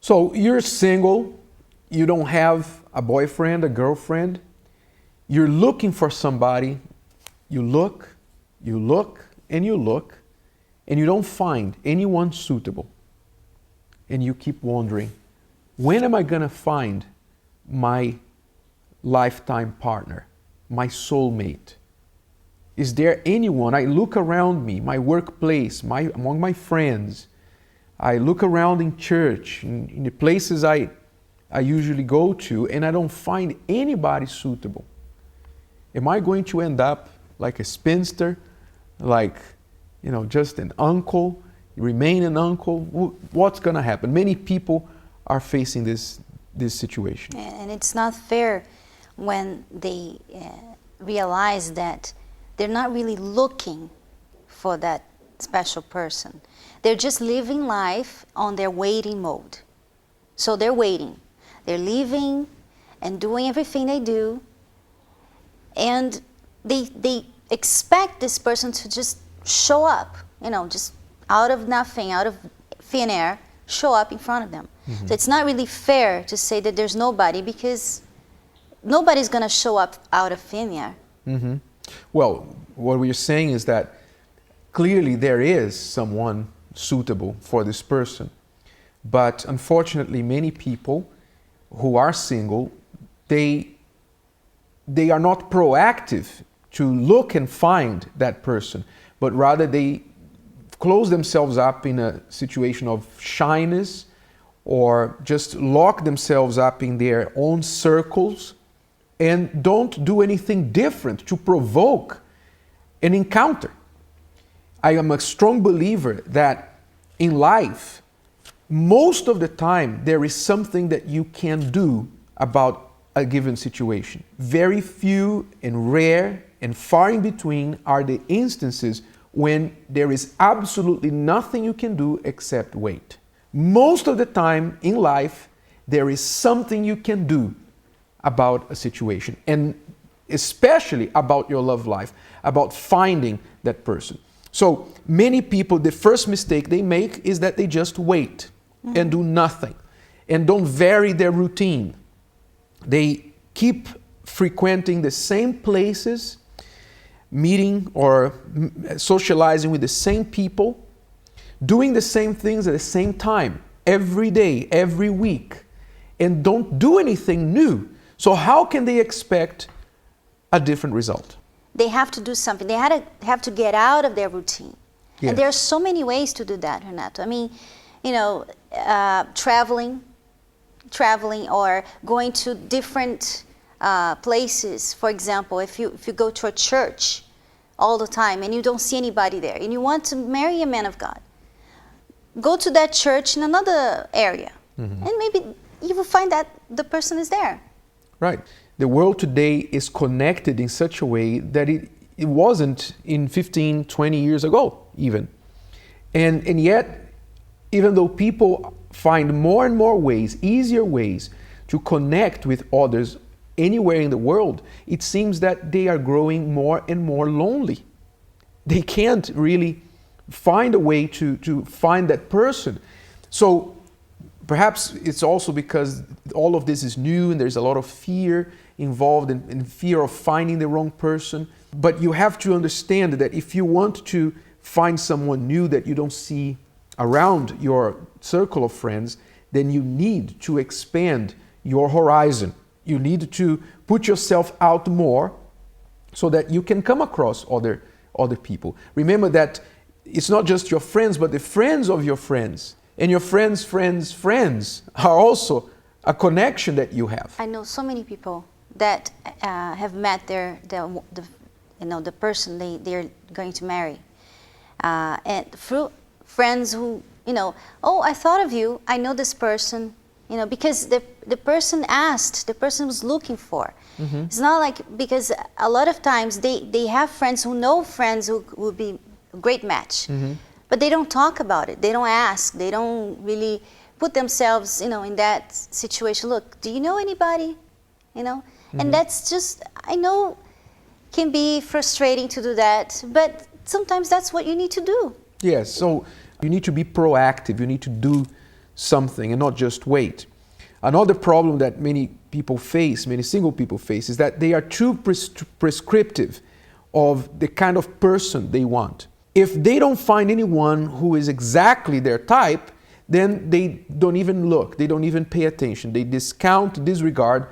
So you're single, you don't have a boyfriend, a girlfriend, you're looking for somebody, you look, and you don't find anyone suitable. And you keep wondering, when am I going to find my lifetime partner, my soulmate? Is there anyone? I look around me, my workplace, among my friends. I look around in church, in the places I usually go to, and I don't find anybody suitable. Am I going to end up like a spinster, like, just an uncle, remain an uncle? What's going to happen? Many people are facing this situation. And it's not fair when they realize that they're not really looking for that special person. They're just living life on their waiting mode. So they're waiting. They're living and doing everything they do. And they expect this person to just show up, just out of nothing, out of thin air, show up in front of them. Mm-hmm. So it's not really fair to say that there's nobody, because nobody's going to show up out of thin air. Mm-hmm. Well, what we're saying is that clearly there is someone suitable for this person. But unfortunately, many people who are single, they are not proactive to look and find that person, but rather they close themselves up in a situation of shyness, or just lock themselves up in their own circles and don't do anything different to provoke an encounter. I am a strong believer that in life, most of the time, there is something that you can do about a given situation. Very few and rare and far in between are the instances when there is absolutely nothing you can do except wait. Most of the time in life, there is something you can do about a situation, and especially about your love life, about finding that person. So many people, the first mistake they make is that they just wait and do nothing and don't vary their routine. They keep frequenting the same places, meeting or socializing with the same people, doing the same things at the same time, every day, every week, and don't do anything new. So how can they expect a different result? They have to do something. They have to get out of their routine. Yes. And there are so many ways to do that, Renato. I mean, traveling or going to different places. For example, if you go to a church all the time and you don't see anybody there and you want to marry a man of God, go to that church in another area, and maybe you will find that the person is there. Right. The world today is connected in such a way that it wasn't in 15, 20 years ago even. And yet, even though people find more and more ways, easier ways to connect with others anywhere in the world, it seems that they are growing more and more lonely. They can't really find a way to find that person. So perhaps it's also because all of this is new and there's a lot of fear involved in fear of finding the wrong person. But you have to understand that if you want to find someone new that you don't see around your circle of friends, then you need to expand your horizon. You need to put yourself out more so that you can come across other people. Remember that it's not just your friends, but the friends of your friends. And your friends' friends are also a connection that you have. I know so many people that have met the person they're going to marry, and through friends who oh, I thought of you. I know this person, because the person asked, the person was looking for. Mm-hmm. It's not like, because a lot of times they have friends who know friends who would be a great match. Mm-hmm. But they don't talk about it. They don't ask. They don't really put themselves, in that situation. Look, do you know anybody? Mm-hmm. And that's just, I know, can be frustrating to do that. But sometimes that's what you need to do. Yes. So you need to be proactive. You need to do something and not just wait. Another problem that many people face, many single people face, is that they are too prescriptive of the kind of person they want. If they don't find anyone who is exactly their type, then they don't even look, they don't even pay attention. They disregard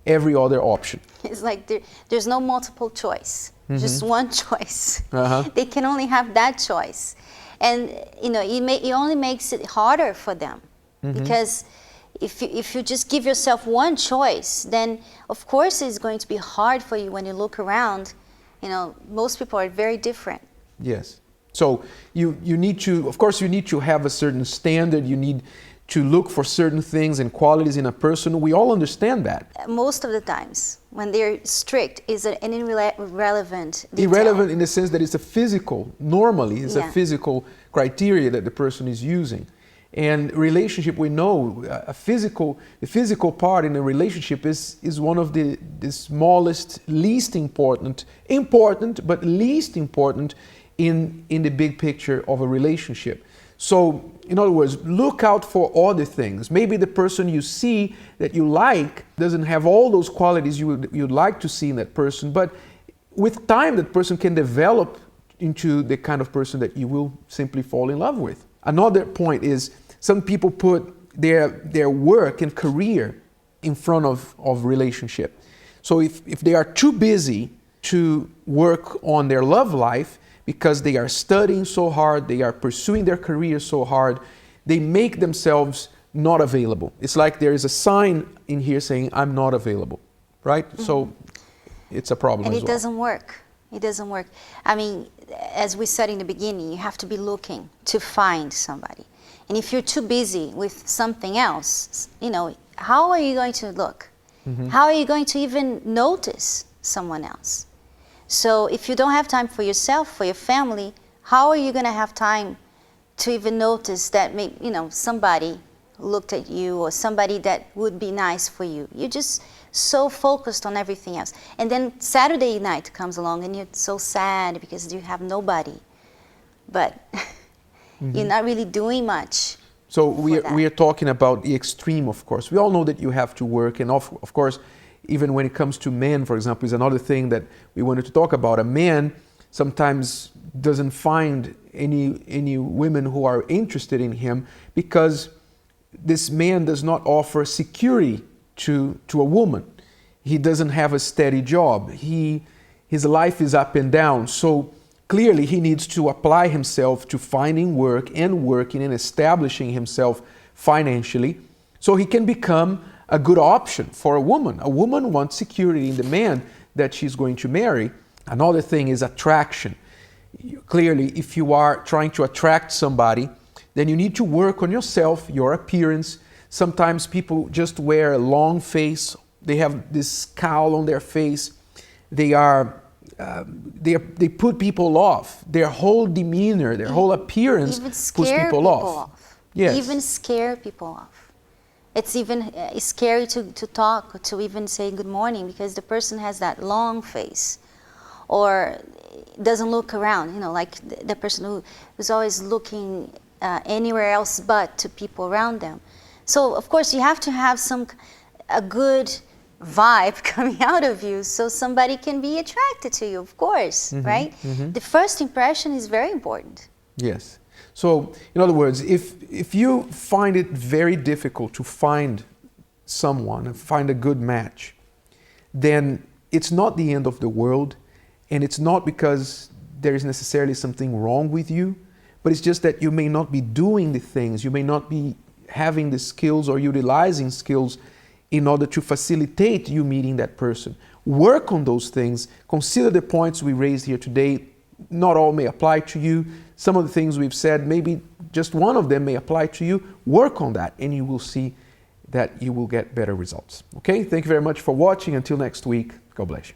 every other option. It's like there's no multiple choice, just one choice. Uh-huh. They can only have that choice. And it only makes it harder for them, because if you just give yourself one choice, then of course it's going to be hard for you when you look around. Most people are very different. Yes. So you need to, of course, you need to have a certain standard. You need to look for certain things and qualities in a person. We all understand that. Most of the times, when they're strict, is an irrelevant detail. Irrelevant in the sense that it's a physical, normally it's Yeah. a physical criteria that the person is using. And relationship, we know, the physical part in a relationship is one of the smallest, least important, but least important in the big picture of a relationship. So, in other words, look out for other things. Maybe the person you see that you like doesn't have all those qualities you'd like to see in that person, but with time that person can develop into the kind of person that you will simply fall in love with. Another point is some people put their work and career in front of relationship. So if they are too busy to work on their love life because they are studying so hard, they are pursuing their career so hard, they make themselves not available. It's like there is a sign in here saying, I'm not available, right? So it's a problem And as it well. doesn't work. It doesn't work. I mean, as we said in the beginning, you have to be looking to find somebody. And if you're too busy with something else, how are you going to look? How are you going to even notice someone else? So if you don't have time for yourself, for your family, how are you going to have time to even notice that somebody looked at you or somebody that would be nice for you? You're just so focused on everything else. And then Saturday night comes along and you're so sad because you have nobody. But you're not really doing much. So we are talking about the extreme, of course. We all know that you have to work, and of course, even when it comes to men, for example, is another thing that we wanted to talk about. A man sometimes doesn't find any women who are interested in him because this man does not offer security to a woman. He doesn't have a steady job. His life is up and down. So clearly he needs to apply himself to finding work and working and establishing himself financially so he can become a good option for a woman. A woman wants security in the man that she's going to marry. Another thing is attraction. Clearly, if you are trying to attract somebody, then you need to work on yourself, your appearance. Sometimes people just wear a long face. They have this scowl on their face. They put people off. Their whole demeanor, their whole appearance puts people off. Yes. Even scare people off. It's even scary to talk, to even say good morning, because the person has that long face or doesn't look around, like the person who's always looking anywhere else but to people around them. So, of course, you have to have a good vibe coming out of you so somebody can be attracted to you, of course, right? The first impression is very important. Yes. So, in other words, if you find it very difficult to find someone and find a good match, then it's not the end of the world, and it's not because there is necessarily something wrong with you, but it's just that you may not be doing the things, you may not be having the skills or utilizing skills in order to facilitate you meeting that person. Work on those things. Consider the points we raised here today. Not all may apply to you. Some of the things we've said, maybe just one of them may apply to you. Work on that and you will see that you will get better results. Okay? Thank you very much for watching. Until next week, God bless you.